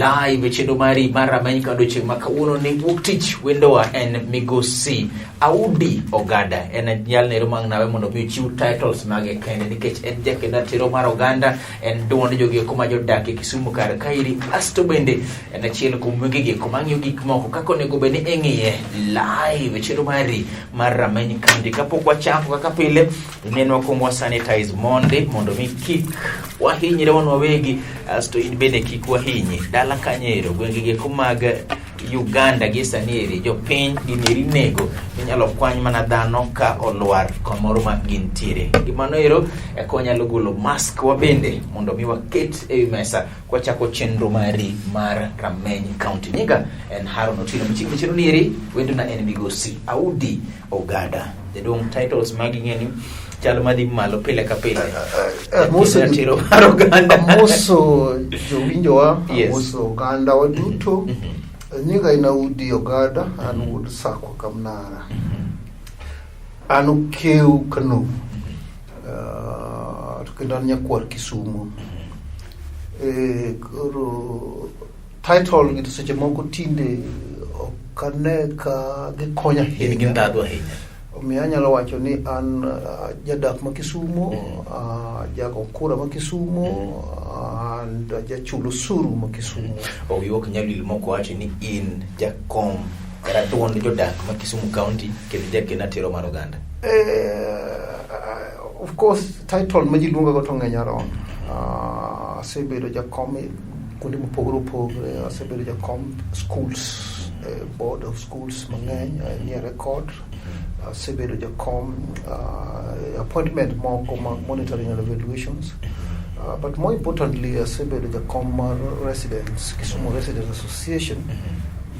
live chendo mari Rameny kando chieng' ma kawuono ne wuok tich wendowa en migosi Audi Ogada en nyal nero mang nawe mondo mi chiw titles mage kende nikech en jakenda tero mar oganda en duond jogi kuma jodak e Kisumu kar kairi asto bende en achiel kuom wengegi kuma ng'iyo gik moko kako nego bende eng'iye live chendo mari Rameny kandi kapok wachako kaka pile nenwa kuom sanitize mondo mi kik wahinyre wan wawegi asto in bende kik wahinyi dala kanyero gwengegi kumag Uganda gi sanieri jopiny gineri nego inyalo kwany mana dhano ka olwar kamoro ma gintiere gimano ero nyalo golo mask wa bende mondo mi waket e mesa kwa chako chenro mari mar Rameny County nyinga en Haron Otieno michiro nieri wendo na en migosi Audi Ogada dedong titles magi ngeni chalo madhi malo pile ka pile moso tiro mar oganda moso jowinjowa moso oganda waduto nyinga ina Audi Ogada an wuod Sako Kamnara an keu kano kendo an nyakwar Kisumu koro title gito seche moko tinde okane ka gikonya hini ndadwa hinya mi anyalo wacho ni an jadak ma Kisumu jago kura ma Kisumu and jachulo suru ma Kisumu yok nyalil moko wacho ni in jakom kara duond jodak ma Kisumu County kendo jakena tero mar oganda of course title ma jiluonga go to ng'enya ron asebedo jakom kuonde mopogore opogore asebedo jakom schools board of schools mang'eny nie record asebedo jakom appointment moko mag monitoring and evaluations but more importantly asebedo jakom mar residents Kisumu Residents Association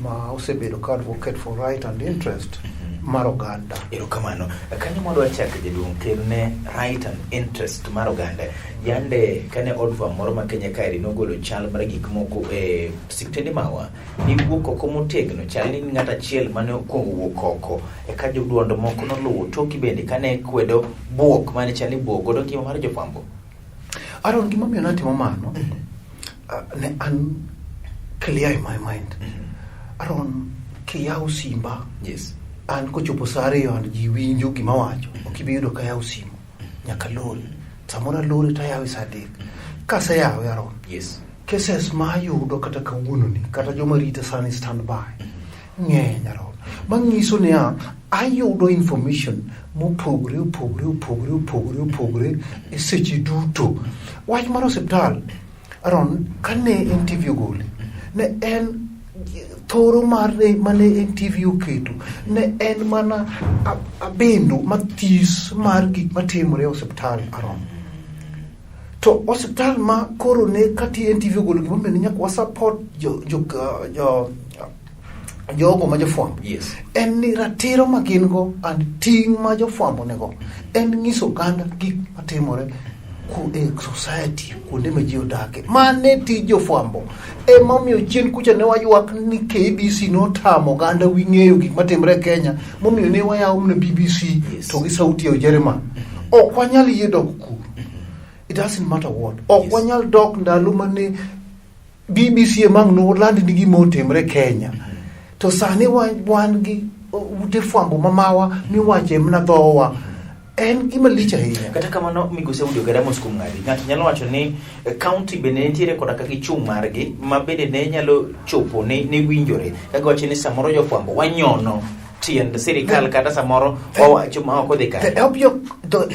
ma osebedo ka advocate for right and interest mar oganda erokamano kanyo mondo achak jaduong' terne right and interest mar oganda yande kane odva moro ma Kenya kairi nogolo chal mar gik moko e siktende mawa ni wuok oko motegno chal ni ng'at achiel mane okongo wuok oko e ka joduond moko noluwo toki bende kane kwedo buok mane chal ni buok godo ngima mar jofwambo aron gima miyo natimo mano ne an clear in my mind aron kiyaw simba yes an kochopo saa ariyo an ji winjo gima wacho okibiyudo ka yaw simu nyaka lori samora lori ta yaw saa adek kase yaw aron yes cases ma yudo kata kawuono ni kata joma rito sani standby ng'eny aron manyiso ni ayudo information mopogore e seche duto wach mar osiptal aron kane interview gole ne en thoro mane interview keto ne en mana abendo matis mar gik matimore e osiptal aron to osiptal ma koro ne kati interview golo gima mene nyaka support jogo ma jofwambo yes en ni ratiro ma gin go and ting ma jofwambo nego en nyiso oganda gik matimore e society kuonde ma ji odake mane ti jofwambo momiyo chien kucha ne waywak ni KBC notamo oganda wi ng'eyo gik matimore Kenya momiyo ne wayaw mne BBC to gi sauti o Jerman ok wanyal yie dok ku it doesn't matter what ok wanyal dok ndalo mane BBC mang no land ni gima otimore Kenya to sani wan gi ute fwambo mamawa miwache mna dhowa en gima licha hinya kata kamano migosi Audi Ogada moskum ng'adi ng'at nyalo wacho ni county bende nitiere koda kaka chung' margi ma bende ne nyalo chopo ne winjore kaka wacho ni samoro jofwambo wanyono tiend sirikal kata samoro wawacho ma ok odhi kare the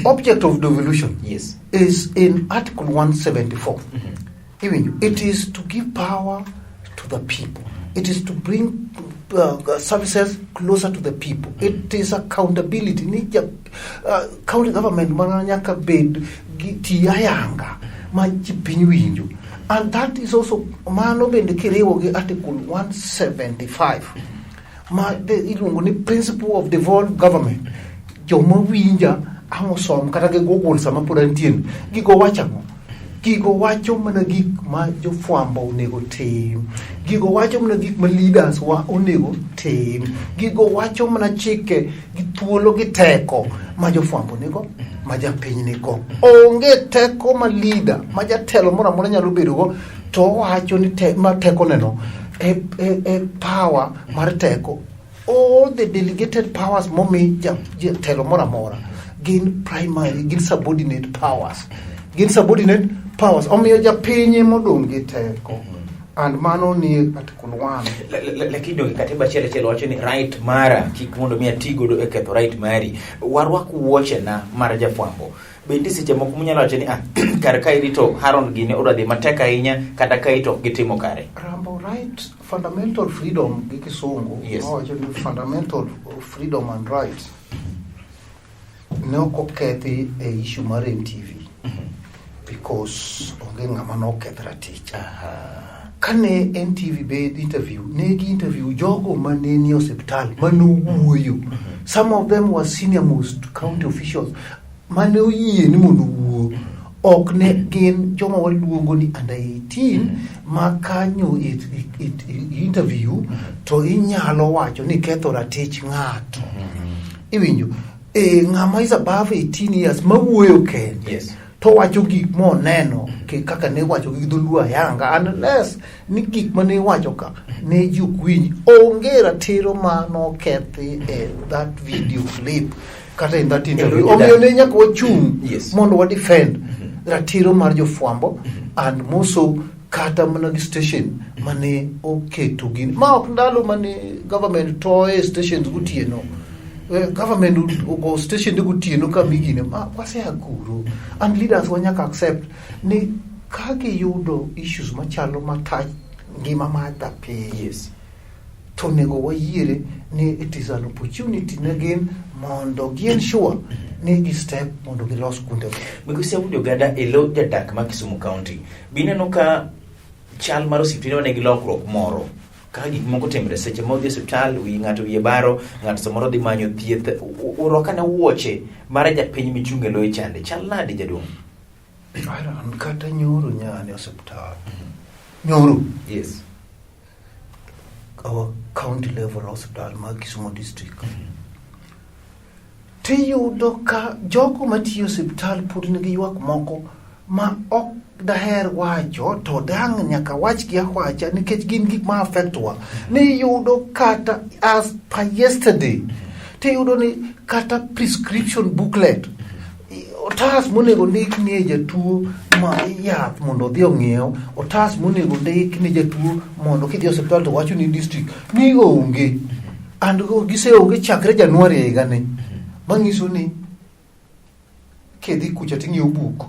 object of devolution yes is in article 174 it is to give power to the people. It is to bring services closer to the people. It is accountability. County government mananyaka bed tiyayanga majipinyu winju. And that is also mano bende kirewo gi article 175. Ilungo ni principle of devolved government. Jomo winja amosom kata ge gogol sama podantien gigo wachamo gigo wacho mana gik ma jofwambo onego tim, gigo wacho mana gik ma leaders wa onego tim, gigo wacho mana chike gi thuolo gi teko ma jofwambo nigo, ma japiny nigo. Onge teko ma leader ma jatelo moro amora nyalo bedo go to wacho ni teko neno e power mar teko. All the delegated powers momi jatelo moro amora gin primary, gin subordinate powers. Omiyo japiny modong' gi teko. And mano ni article 1. Lakini katiba achiel wacho ni right mara kik mondo mi atigodo e ketho right mari. Warwak wuoche na mar jafwambo. Bende seche moko munyalo wacho ni kar ka irito Haron gine odhi matek ahinya kata ka ito gitimo kare. Rambo, right, fundamental freedom gi kisungu. Yes. Wacho ni fundamental freedom and rights. Ne okethi e issue mar NTV. Because onge ng'ama nokethra tich. Kane NTV bed interview, negi interview jogo mane ni hospital manuwuoyo. Some of them were senior most county officials mane oyie ni mondo wuo. Ok ne gin joma waluongo ni under 18 ma kanyo interview to inyalo wacho ni ketho ratich ng'ato. Iwinjo ng'ama is above 18 years mawuoyo kende. Yes. To wacho gik mo neno kaka ne wacho gi dholuo ayanga, unless ni gik mane wacho ka ne ji okwinj. Onge ratiro ma nokethi that video clip kata in that interview. Omiyo ne nyaka wachung' mondo wa defend ratiro mar jofwambo and moso kata mana gi station mane oketo gin ma ok ndalo mane government toye stations gotieno. Government go station de gotieno ka migine ma wase aguro, and leaders wanyaka accept ni kagi yudo issues machalo matach ngima mar dapi. Yes. To nego wayiere ni it is an opportunity again mondo gien sure ni gi step mondo gi los kunde. Because audio gada elo jadak ma Kisumu County bineno ka chal mar osiptino ne gi lokruok moro ka gik moko timre seche modhi hospital wi ng'ato wiye baro, ng'ato samoro dhi manyo thieth, uroka na wuoche mara japiny michunge loe chande chal nade jaduong'? Iron kata nyoro nyane hospital. Nyoro. Yes. Our county level hospital ma Kisumu district. Tiyudo ka jogo matiyo hospital pod nigi ywak moko ma ok daher wacho to dang' nyaka wach gi awacha nikech gin gik ma affect wa. Ni yudo kata as per yesterday tiyudo ni kata prescription booklet otas monego ndik ni jatuo ma yath mondo odhi ong'iew, otas monego ndik ni jatuo mondo kidhi hospital to wacho ni district ni onge, and gise onge chakre Januari higani, manyiso ni kidhi kucha ting'iew buk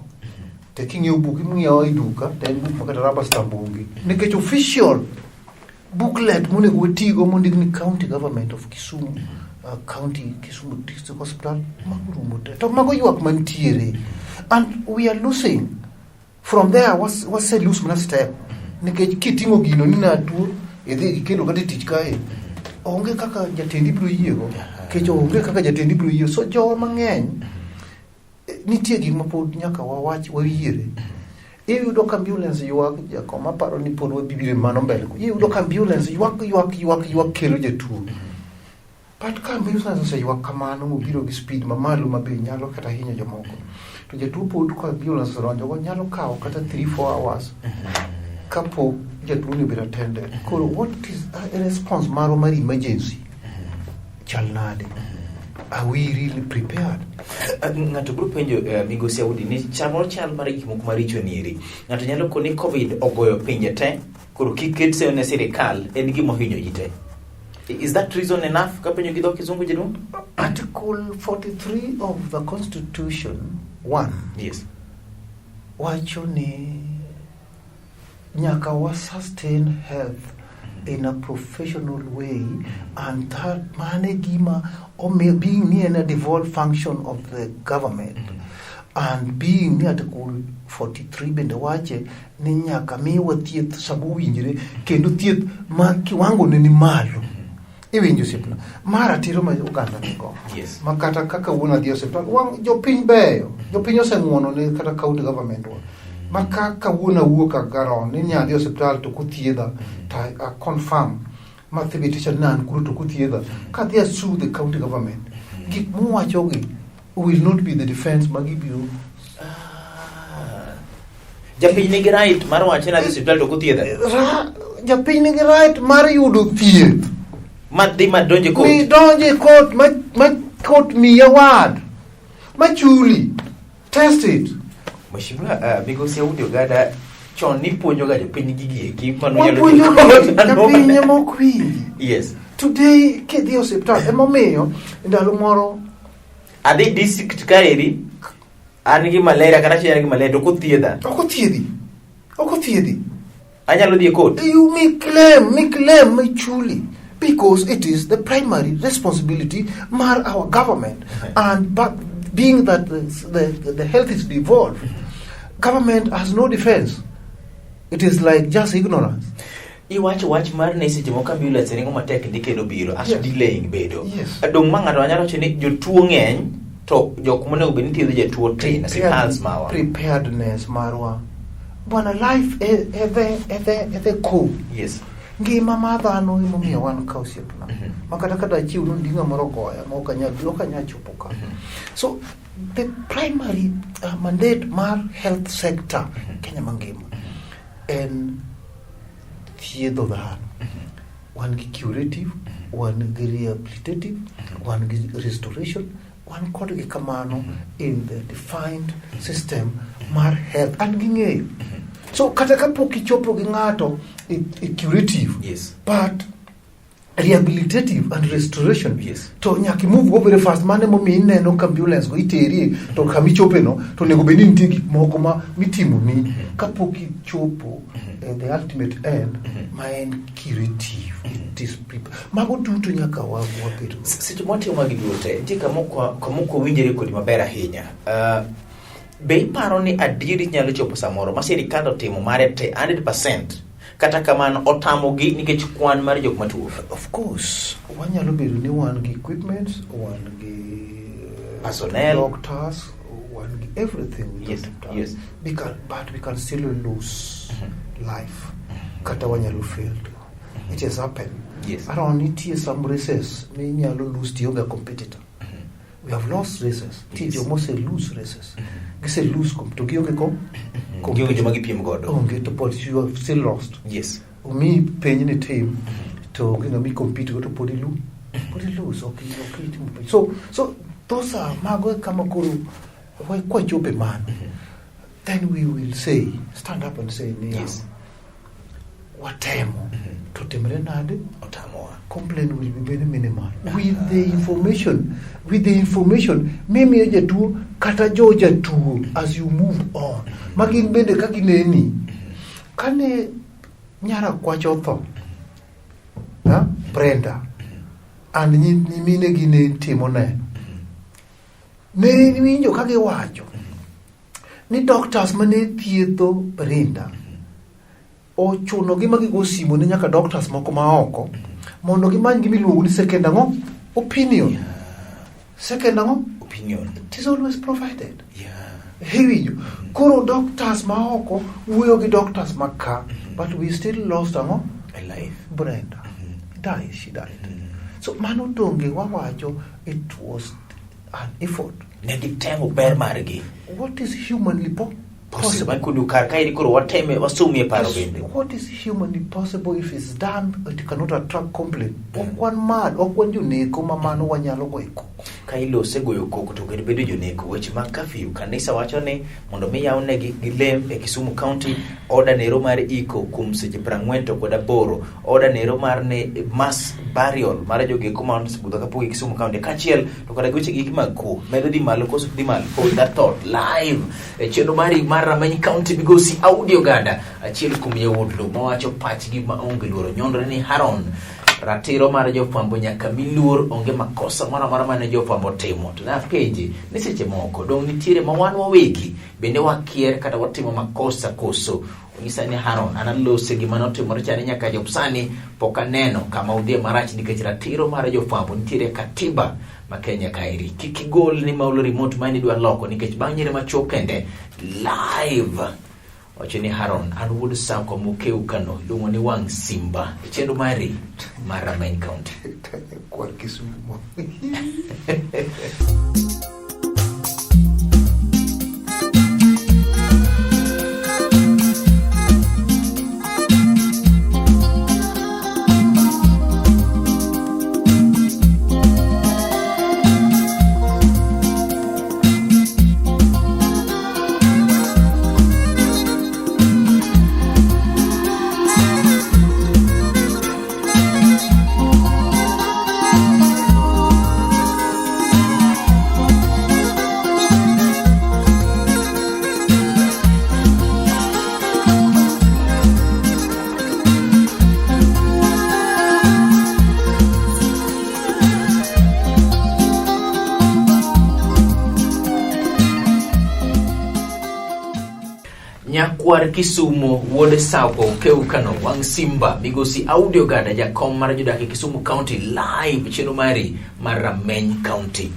te king'iew buk imng'iew e duka te en buk makata raba stamp onge, nikech official booklet monego watigo mondik ni county government of Kisumu county Kisumu district hospital magurumo te to mago ywak mantiere, and we are losing from there. What's a lose mana step nikech kiting'o gino ni na tuo idhi ikelo kata tich kae onge kaka jatendi biro yiego, kech onge kaka jatendi biro yie. So jowa mang'eny nitie gik mapod nyaka wawach wayiere. Iyudo ka ambulance ywak jakoma paro ni pod wabibire mano mbele. Iyudo ka ambulance ywak kelo jatuo. But ka ambulance oseywak kamano mobiro gi speed mamalo mabe nyalo kata hinyo jomoko, to jatuo pod ka ambulance oronjo go nyalo kawo kata 3-4 hours kapo jatuo ni biro attended. Koro what is a response maro mar emergency chal nade? Are we really prepared? Ng'ato biro penjo migosi Audi ni chal mar gik moko maricho nieri. Ng'ato nyalo koni COVID ogoyo pinje te, koro kiket se ne sirikal en gimo hinyo jite. Is that reason enough? Kapenyo gidho kizungu jedun? Article 43 of the Constitution 1. Yes. Wacho ni nyaka wa sustain health in a professional way, and that mane gima being near a devolved function of the government, and being near Article 43 bende wache ni nyaka miwa thieth sabu winjire kendo thieth ma kiwango ni malo. Iwinjo sipna mara tiro ma Uganda niko. Yes. Makata kaka wona dio hospital wang jopiny beyo, jopiny oseng'uono ne kata county government wa maka kawuona wuoka garon ni nyadhi hospital to kuthiedha to confirm mathibitisha nan kuro to kuthiedha ka they sue the county government gik muwachogi will not be the defense magibiro japiny nigi right mar wacho na hospital to kuthiedha japiny nigi right mar yudo thieth madonje court mi donje court ma court mi award machuli test it Mheshimiwa Migosi Audi Ogada chon ni puonjo ga jopiny gigieki mano nyalo mokwingi. Yes. Today kedhi hospital emomiyo ndalo moro adi district kaeri an gi malaria kata chieng' gi malaria to okothiedhi anyalo dhi e court. You may claim truly because it is the primary responsibility mar our government and but being that the health is devolved, government has no defense. It is like just ignorance. Iwach mar ne seche moko ambulance ringo matek ndi kendo biro as delaying bedo. Yes. Dong mang'ato anyalo wacho ni jotuo ng'eny to jok monego bed ni thiedho jatuo tin as mawa. Preparedness marwa. Bwana life ethe cool. Yes. Ngima ma dhano emomiyo wan ka osiepna. Makata kata chiw no ndinga moro goya ma ok anya chopo ka. So the primary mandate mar health sector Kenya mangima and thiedho dhano. Wan gi curative, wan gi rehabilitative, wan gi restoration, wan kod gi kamano in the defined system mar health and ging'eyo. So kata kapok ichopo gi ng'ato curative, yes, but rehabilitative and restoration, yes, to nyaki move go very fast. Mane mo mi neno ambulance go iteri to kami chope no to nego beni nitie gik moko ma mitimo ni kapok ichopo the ultimate end ma en curative. It is mago duto nyaka wabedo seche mwatimo magi duto nitie kamoko winjore kodi maber ahinya. Be iparo ni adieri nyalo chopo samoro ma sirikal otimo mare te 100%, kata kamano otamogi nikech kwan mar jok matuo? Of course wanyalo bedo ni wan gi equipment, wan gi personnel, doctors, wan gi everything. Yes, yes. But we can still lose life. Kata wanyalo fail. It has happened. Yes. Around nitie some races me nyalo lose the other competitor. We have lost races. Yes. Tijo mose lose races. Gise lose to gioge kom. Gioge joma gipiem godo. Okay, to but you have still lost. Yes. Umi penye ni team to gina mi compete go to podi lose. Okay. So those are mago kama kuru kwa chope man. Then we will say, stand up and say, yes, watemo to temre nade otamoa. Complaint will be very minimal. With the information, mimi jatuo kata jo jatuo as you move on. Magin bende kagineni. Kane nyara kwacho tho. Brenda. And nyimine gine timo ne. Ne winjo kage wacho. Ni doctors mane thiedho Brenda ochuno gi magigo simo ne nyaka doctors moko maoko mondo gimany gimiluongo ni second opinion. Second opinion. It is always provided. Yeah. Hiyo koro doctors maoko wuoyo gi doctors maka, but we still lost a life. Brenda. She died. So mano donge wawacho it was an effort. Negitemo ber margi. What is humanly possible? What is humanly possible if it's done? It cannot attract complaint. One mad, one unique, mamano wanyalo goiko. Kailo segoyo koko to bedo joneko weche mag curfew. Kanisa wacho ni mondo mi yaune gilem e Kisumu County order nero mar iko kum seche 40 to koda boro order nero mar ne mass burial mar joge kuma budho kapo e Kisumu County kachiel to koda weche gik mag ko medo di malo koso di malo hold that thought live e chendo mari mar Rameny County Migosi Audi Ogada achiel kum yawuotlo mawacho pachgi ma onge luoro nyondre ni Haron ratiro mar jofwambo nyaka miluor onge makosa mara mane jofwambo timo. To na penje ni seche moko dong nitiere ma wan wawegi bende wakier kata watimo makosa koso. Onyisa ni Haron analose gima notimore chani nyaka jopsani poka neno kama udhie marach nikech ratiro mar jofwambo nitiere katiba ma Kenya kairi. Kikigol ni maulo remote mani dwa loko nikech bang'ere macho kende live wacho ni Haron an wuod Sako mokeu Kano luongo ni wang' Simba e chenro mari mar Rameny County. Kwar Kisumo. Nyakwar Kisumo wuod Sako keu Kano wang' Simba migosi audio gada jakom mar jodak e Kisumu County live chenro mari mar Rameny County.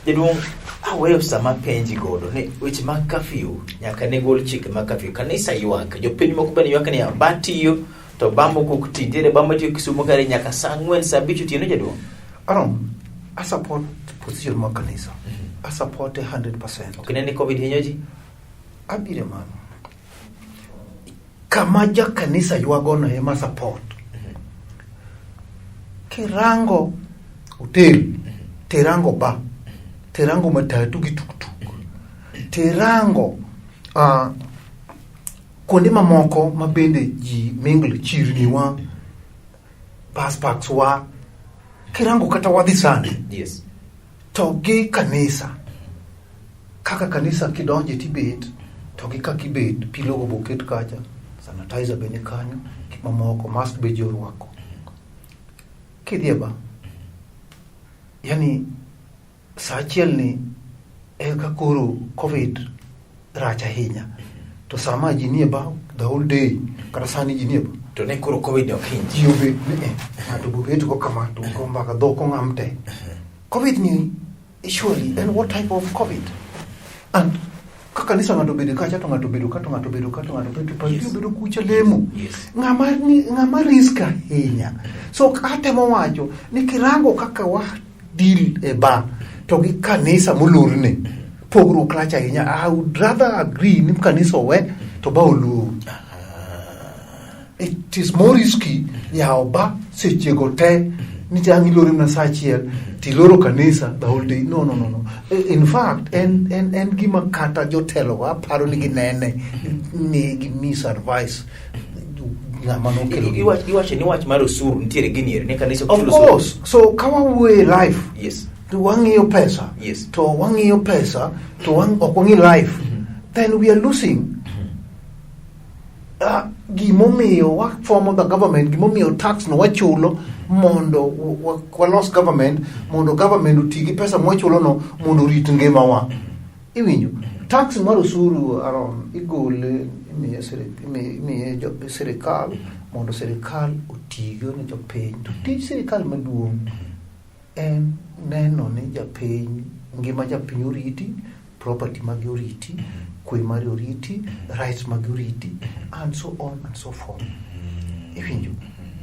Jaduong' aweyo sama penji godo ne weche mag curfew nyaka ne gol chike mag curfew. Kanisa ywak, jopiny moko bende ywak ni batiyo to bambo kok tindere bambo tiyo Kisumu kare nyaka saa 4 saa 5 otieno. Jaduong' I support position mag kanisa. I support 100%. Okineni COVID hinyoji? Abire mano. Kama ja kanisa ywagono ema support. Kirango hotel, tirango ba, tirango matatu gi tuktuk, tirango kuonde mamoko mabende ji mingle chirni wa, bus parks wa, kirango kata wadhi sana. Yes. To gi kanisa. Kaka kanisa kidonje tibet, to gi kaka ibet, pilogo boket kacha. Sanitizer bene kanyo, mamoko, mask be jorwako. Kidhieba, yani saa achiel ni eka koro COVID rach ahinya. To sama ji nie ba the whole day, kata sani ji nie ba. To ne koro COVID ok hinj. Ji obet ni ng'ato bobet go kama to go mbaka dhoko ng'amte. COVID ni surely, and what type of COVID? And kanisa ng'ato bedo kacha to ng'ato bedo ka to ng'ato bedo ka to ng'ato bedo pa bedo kucha lemo. Ng'ama risk ahinya. So atemo wacho ni kirango kaka wa deal e ba to gi kanisa molorne pogruok rach ahinya. I would rather agree ni kanisa we to ba olor. It is more risky ya ba sechego te ni jangi lori na saa achiel ti loro kanisa the whole day. No. In fact, and gima kata jotelo wa paro ni ginene ni gimis advice ng'amano kelo. Iwache ni wach mar osuru nitiere giniere ne kanisa. Of course. So kawa we life. Yes. To wangiyo pesa. Yes. To wangiyo pesa to okwangi life. Then we are losing. Gimomiyo wa form of the government, gimomiyo tax no wachulo mondo wa lost government, mondo government utigi pesa mwachulo no mondo rit ngima wa. Iwinjo tax mar osuru around igole imiye serikal mondo serikal utigo ne jopiny. To tij serikal maduong' en neno ni japiny ngima japiny oriti, property mag oriti, kwe mar oriti, rights mag oriti, and so on and so forth. Iwinjo,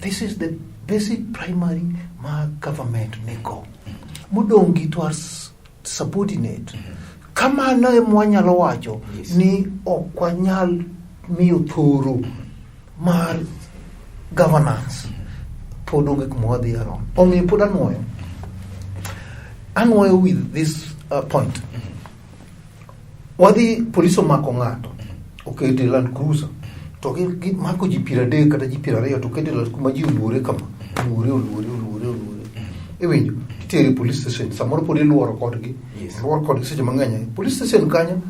this is the basic primary ma government nego. Mudongi to our subordinate. Kama na mwanyalo wacho ni okwanyal miyo thoro mar governance podonge kumwadhi around. Omi pod anwoyo with this point. Wadhi police omako ng'ato okete Land Cruiser to gi mako ji 30 kata ji 20 to kete Land kuma ji oluore kama oluore iwinjo titere police station samoro pod iluoro kodgi. Luoro kodgi seche mang'eny police station kanyo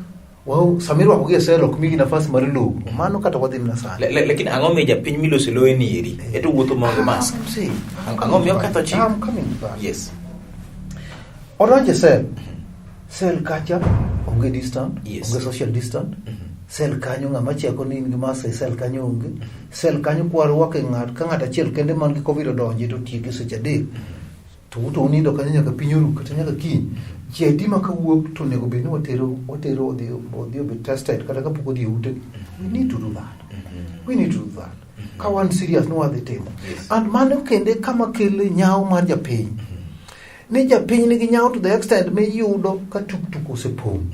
wow samiro wako gi selo kumigi nafasi mar logo mano kata wadhi mna sana. Lakini ang'o me japiny milose loe ni eri eto wuotho mag mask ang'o me okatho chik. I'm coming back. Yes. Orange sel kacha onge distant. Yes. Onge social distant. Sel kanyo ng'ama cheko ni ngi mas sel kanyo onge. Sel kanyo kwaro wake ng'at ka ng'at achiel kende man gi covid odonje to tieke seche adek. to unindo kanyo nyaka piny oru kata nyaka kiny jedi ma kawuok to nego bed ni watero odhi obed tested kata kapok odhi ute. We need to do that. Ka wan serious no wadhi timo. And mano kende kama kele nyao mar japiny. Ni japiny nigi nyao to the extent me yudo ka tuk osepong'.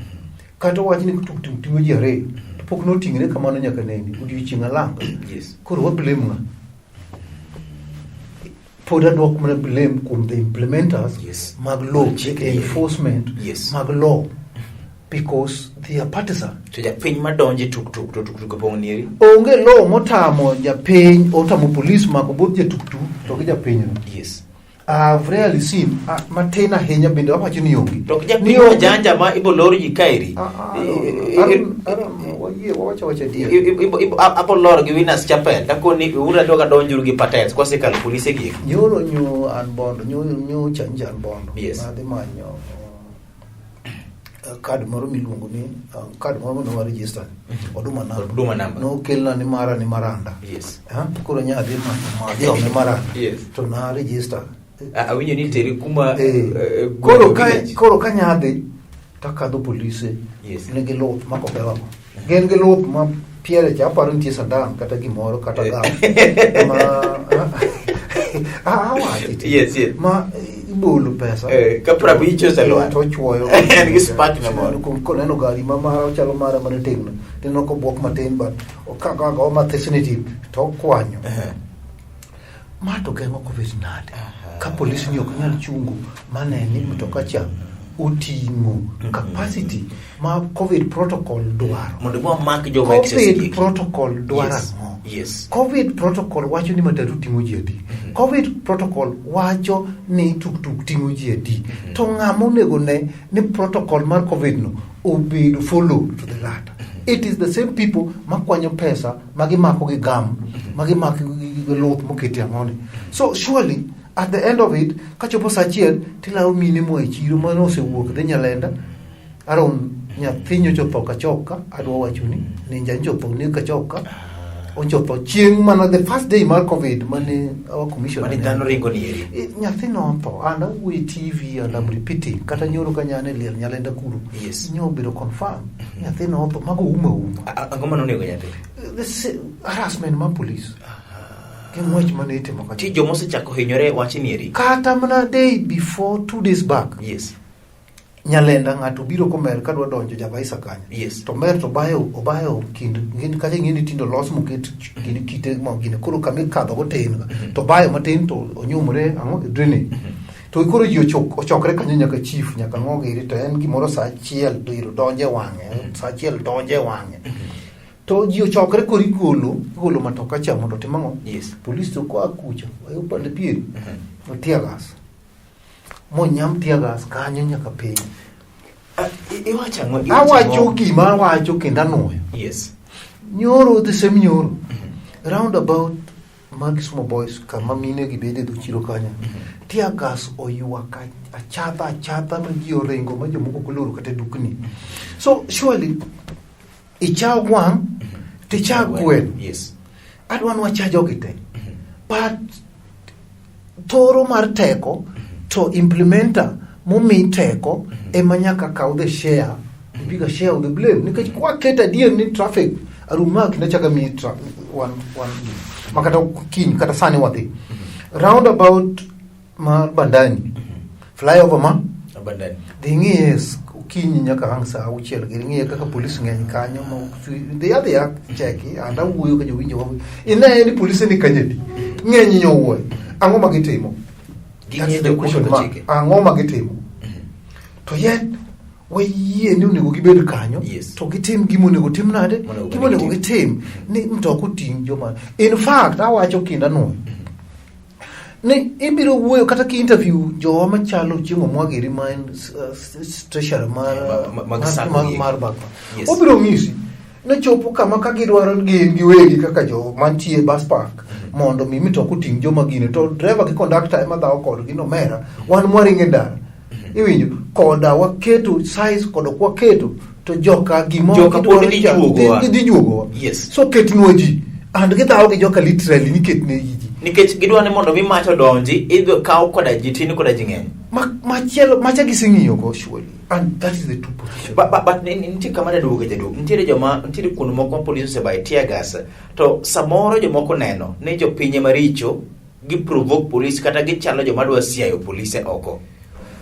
Kata wach ni tuk ting'o ji are. Pok noting're kamano nyaka neni. Odiochieng' alanga. Koro wa blame nga. Pod adwok mana blame kuom the implementers mag law, enforcement mag law, because they are partisan. To japiny madonje tuk pong' nieri. Onge law motamo japiny, otamo police mako both tuk to gi japiny no. Yes. I've rarely seen matin ahinya bende wawacho ni onge. To japiny janja ma ibo lor ji kairi. Wawacho dia. Ibo lor gi Winners Chapel. Dako ni ura doga donjuru gi patents kwa sekal police gi. Nyoro nyo an bondo, nyo chanja an bondo. Yes. Adhi manyo card moro miluongo ni card moro no register. Oduma number. No kelna ni maranda. Yes. Koro nyadhi manyo ni maranda. Yes. To na register. Awinyo ni teri kuma koro kanyadhi takadho polise. Yes. Ne gilop mako bewa. Gen gilop ma piere cha paro nitie sandan kata gimoro kata gawo. Yes. Ma ibolo pesa. Kapra bicho salwa. To chuoyo. En gi spark na moro. Ko neno gari mama chalo mara mane tegno. Tino ko bok matin but okaka go mathisnity to kwanyo. Ma to gengo covid nade. Ka polisi ni ok nyal chungu maneni mtoka cha utingo capacity ma covid protocol dwaro. Mondo mo mak jo COVID protocol dwaro. Yes. COVID protocol wacho ni matatu tingo ji adi. COVID protocol wacho ni tuk tingo ji adi. To ng'amo nego ne ni protocol mar covid no obedo follow to the latter. It is the same people makwanyo pesa magimako gi gam magimako gi loth moketi ang'oni. So surely at the end of it kachopo sachiel tilawo mine mo e chiro mano osewuok dhi Nyalenda aron nyathinyo chopo kachoka adwa wacho ni ninja chopo ni kachoka onchopo chieng' mana the first day mar covid mane our commission mane dhano ringo nieri nyathino to and Lolwe TV and I'm repeating kata nyoro kanyane liel Nyalenda kuru nyo biro confirm nyathino to mago uma angoma nonego nyathi this harassment ma police kemwach manete makati jomo se chako hinyore wachi nieri kata mana day before 2 days back. Yes. Nyalenda ng'ato biro komer kadwa donjo Javaisa kanya. Yes. To mer to obayo kind ngin kaje ngini tindo los moket gini kite mo gini koro kami kadho goten to bayo matin to onyumre ango drene. To koro ji ochokre kanyo nyaka chief nyaka ngoge iri to en gimoro sa achiel to iro donje wang'e sa achiel donje wang'e. To ji ochokre kori golo matoka cha mondo timango. Yes. Police to kwa kucha ayo pande pieri. Tiagas. Monyam tiagas kanyo nyaka piny. Iwacha ngo. Awacho gima wacho kenda noyo. Yes. Nyoro the same nyoro. Round about magi small boys kama mine gibede do chiro kanya. Tiagas oyua ka achata ma ji orengo ma jomoko koloro kata dukni. So surely ichao gwang ticha gwen. Yes. Adwan wacha jogite. But toro mar teko to implementer momi teko emanyaka kaw the share bigger share of the blame nikech kwa keta dien ni traffic aruma kinachaka mi one makata kin kata sani wati roundabout ma bandani flyover ma bandani dingi is kinyi nyaka angsa auchiel giringi kaka police ngeny kanyo ma the other cheki anda wuyo ka jowinjo wa ina ni police ni kanyedi ngeny nyowo ango magitimo That's the question mark. Ango magitimo. To yet we ye ni unego gibed kanyo to gitim gimo nego tim nade gimo nego gitim ni mtoko ting joma. In fact awacho kinda no. Ni ibiro wuoyo kata ki interview jo machalo chingo mwagiri man treasurer mar bak. Obiro ngisi na chopo kama ka gidwaro giwegi kaka jo mantie bus park mondo mimi to kuting joma gine to driver gi conductor ema dawo kod gino mera wan mwaringe ndara iwinjo koda waketo size koda waketo to joka gimo joka di juogo yes so ketnwa ji and gidawo gi joka literally ni ketne ji nikech gidwa ni mondo mi mach odonji idho kaw koda ji tin koda ji ng'eny machielo macha giseng'iyo go surely, and that is the two position. But nitie kama da duogo jadu nitiere kuno moko polisi osebaye tear gas to samoro jomoko neno ni jopinye maricho gi provoke police kata gichalo joma dwa siayo police oko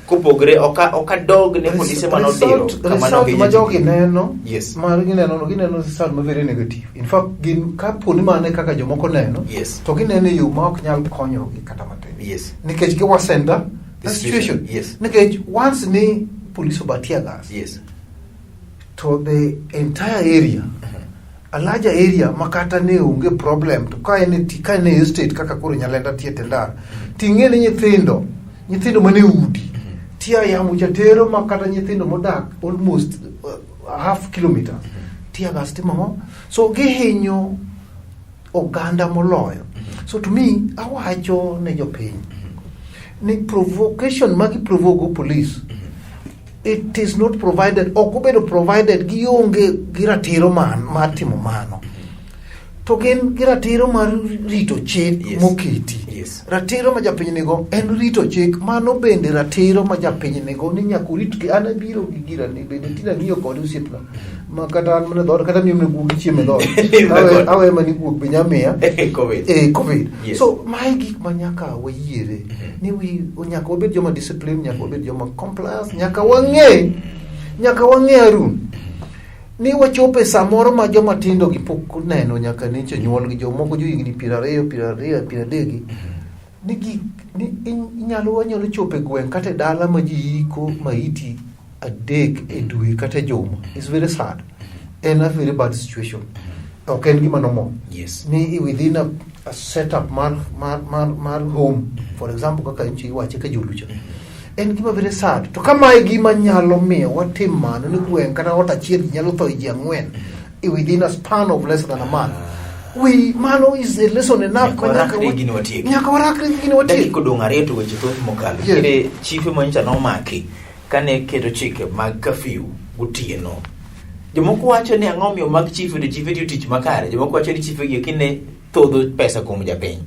kopogre oka dog ne police manodiro kama no ma jogi neno yes mar gineno result ma very negative. In fact gin kaponi mane kaka jomoko neno yes to gineno yo ma ok nyal konyo gi kata matin yes nikech giwasenda the situation yes nikech once ni police oba tear gas yes to the entire area a larger area makata ne unge problem to ka ne estate kaka koro Nyalenda tiete ndara ting'ene nyithindo mane udi tia yamo chatero makata nyithindo modak almost half kilometer tia gas timo so gihinyo oganda moloyo. So to me awacho ne jopiny ni provocation magi provoke police it is not provided okobedo provided gionge giratiro mar timo mano to gin giratiro mar rito chik moketi ratiro ma japiny nigo en rito chik mano bende ratiro ma japiny nigo ni nyaka rit ki an biro gi gira ni bende tina niyo kod osiepna ma kata an mane dor kata mimne gugi chieme dor awe mani guog benyamia covid so mai gik manyaka wayiere ni nyaka wabed joma discipline nyaka wabed joma compliance nyaka wang'e arun ni wachope samoro ma joma tindo gi pok neno nyaka niche nyuol gi jomoko jo higni 20 30 ni inyalo chope gweng kata dala ma ji iko maiti adek e dwe kata joma. It's very sad and a very bad situation. Okay, gima normal. Yes. Ni within a setup mar home, for example kaka nchi wache ka jolucha. En gima very sad. To kama gima nyalo miyo watim mano ni gweng kata ot achiel nyalo tho ji ang'wen within a span of less than a month. Mano is a lesson enough. Nyaka warakre gini watiek. Dakika dong' ariyo to weche thoth mokalo. Kire chife manyicha nomaki kane keto chike mag curfew gotieno. Jomoko wacho ni ang'o miyo mag chife to chife tiyo tich makare. Jomoko wacho ni chife gi kine thodho pesa kuom japiny.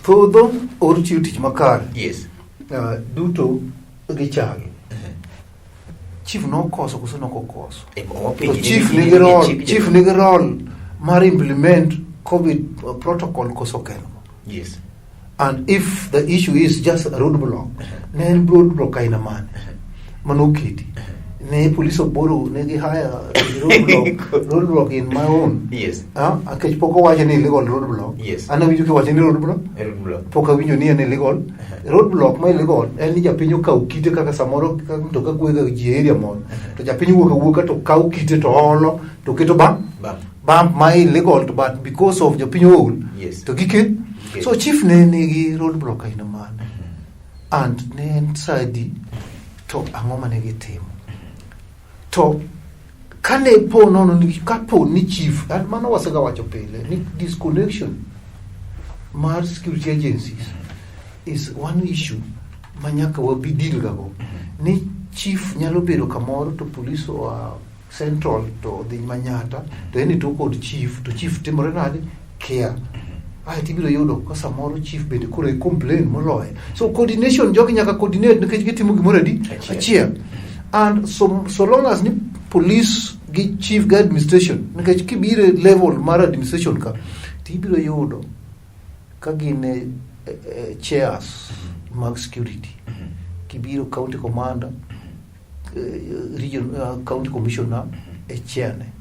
Thodho or tiyo tich makare. Yes. Duto gichal. Chief no koso kuso no koso. Chief nigi role mar implement COVID protocol koso keno. Yes. And if the issue is just a roadblock, then roadblock aina man. Manokiti. Ne police oboro ne gi hire roadblock in my own. Yes. Akech poko wache ni illegal roadblock. Yes. Ana winjo ke wache ni roadblock. Poko winjo ni en illegal. Roadblock ma illegal en ni japinyo ka ukite kaka samoro kaka mtoka gwega ji area mon. To japinyo wuoka to ka ukite to holo to keto bam ma illegal to but because of japinyo ol. Yes. To gike. So chief ne nigi roadblock aina man. And ne sadi to angoma ne gitimo. To kane po nono ni kapo ni chief and mano wasega wacho pile ni disconnection mar security agencies is one issue manyaka wabi deal gago ni chief nyalo bedo kamoro to police or central to the Manyata to any to called chief to chief timore nade care tibiro yudo ka samoro chief bende kore complain moloye so coordination jogi nyaka coordinate nikech gitimo gimoro adi achiel. And so long as ni police gi chief guard administration nikech kibire level mar administration ka tibiro yudo ka gine chairs mag security kibiro county commander region county commissioner chairne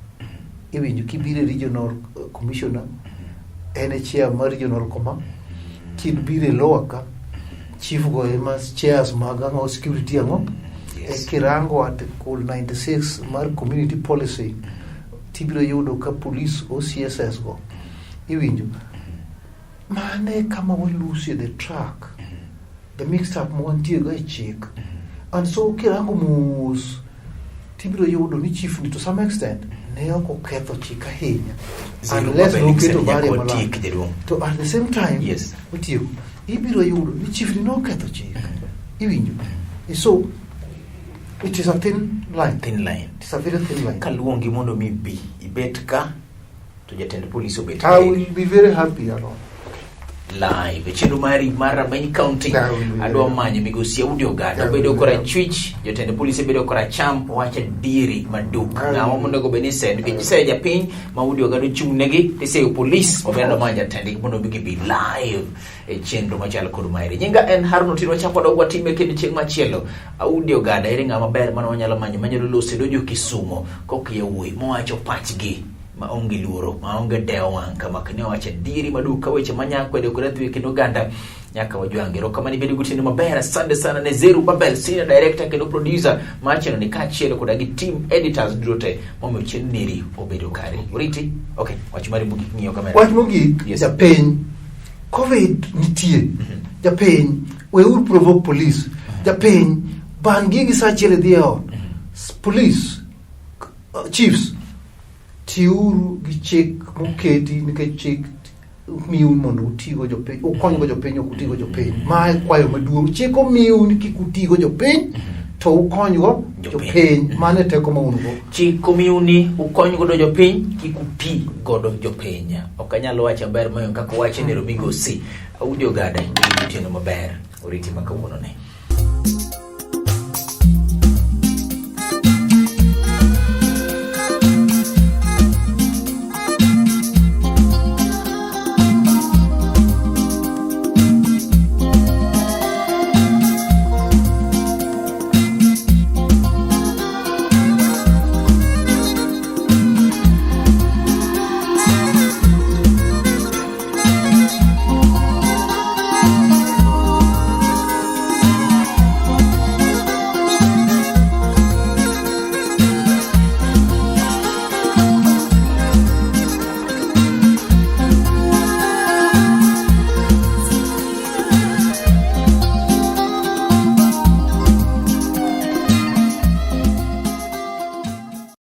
iwinjo kibire regional commissioner ene chair mar regional command kibire lower ka chief go emas chairs mag ango security ango kirango article 96 mar community policy tibiro yudo ka police OCSS go iwinjo mane kama walusi the track the mixed up montie go chik and so kirango mus tibiro yudo ni chief ni to some extent ne oko ketho chik ahinya unless no keto bari malak to at the same time yes utio ibiro yudo ni chief ni no ketho chik iwinjo so it is a thin line. Thin line. It's a very thin line. Kaluo mondo mi bi ibet ka to jatend police obet. I will be very happy along. Live chenro mari mar Rameny County adwa manyo migosi Audi Ogada bedo kora chwich jotend polisi bedo kora cham wacha diri maduk ngawa mondo go beni send ke jise japiny ma Audi Ogada chungnegi tise police obendo manja tendi mondo bigi be live e chenro machal kod mari nyinga en Harun Otieno chako dogwa time kendo chieng machielo Audi Ogada ere ngama ber mano wanyalo manyo manyalo lose dojo Kisumo kokiye wuoi mowacho pachgi ma onge luoro ma onge dewo wang kama kene wacha diri maduka weche manyako de kuradhi kendo ganda nyaka wajwange rokamani bedo gutini mabera asante sana ne Zeru Babel senior director kendo producer macheno ni kachielo kodagi team editors durote momo cheniri obedo kare uriti okay wachimari mugi ngiyo kamera wach mugi yes. Japiny covid nitie japiny we will provoke police japiny bangi sachiele dio police chiefs tiuru gi chik moketi nikech chik miu mondo utigo jopiny ukonygo jopiny okutigo jopiny mae kwayo maduong' chik omiu ni kik utigo jopiny to ukonygo jopiny mane teko ma ungo chik omiu ni ukonygo jopiny kik uti godo jopiny okanyalo wacha ber mayo kaka wache ne Migosi Audi Ogada Otieno maber oriti makawuono ne